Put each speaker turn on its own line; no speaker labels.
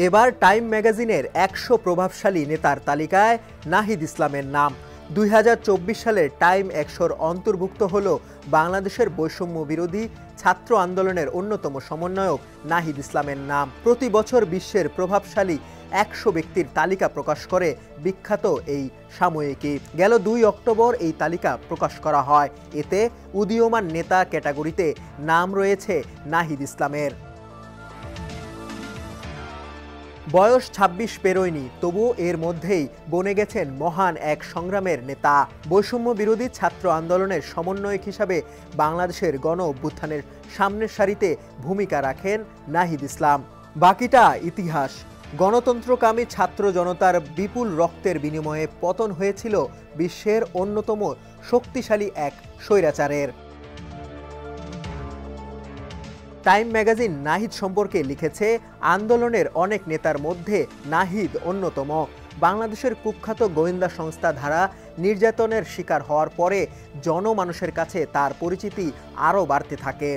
এবার টাইম ম্যাগাজিনের ১০০ প্রভাবশালী নেতার তালিকায় নাহিদ ইসলামের নাম। ২০২৪ সালের টাইম ১০০-র অন্তর্ভুক্ত হল বাংলাদেশের বৈষম্য বিরোধী ছাত্র আন্দোলনের অন্যতম সমন্বয়ক নাহিদ ইসলামের নাম। প্রতি বছর বিশ্বের প্রভাবশালী ১০০ ব্যক্তির তালিকা প্রকাশ করে বিখ্যাত এই সাময়িকী। গেল ২ অক্টোবর এই তালিকা প্রকাশ করা হয়। এতে উদীয়মান নেতা ক্যাটাগরিতে নাম রয়েছে নাহিদ ইসলামের। বয়স ২৬ পেরোয়নি, তবুও এর মধ্যেই বনে গেছেন মহান এক সংগ্রামের নেতা। বৈষম্য বিরোধী ছাত্র আন্দোলনের সমন্বয়ক হিসাবে বাংলাদেশের গণ অভ্যুত্থানের সামনের সারিতে ভূমিকা রাখেন নাহিদ ইসলাম। বাকিটা ইতিহাস। গণতন্ত্রকামী ছাত্র জনতার বিপুল রক্তের বিনিময়ে পতন হয়েছিল বিশ্বের অন্যতম শক্তিশালী এক স্বৈরাচারের। টাইম ম্যাগাজিন নাহিদ সম্পর্কে লিখেছে, আন্দোলনের অনেক নেতার মধ্যে নাহিদ অন্যতম। বাংলাদেশের কুখ্যাত গোয়েন্দা সংস্থা দ্বারা নির্যাতনের শিকার হওয়ার পরে জনমানুষের কাছে তার পরিচিতি আরও বাড়তে থাকে।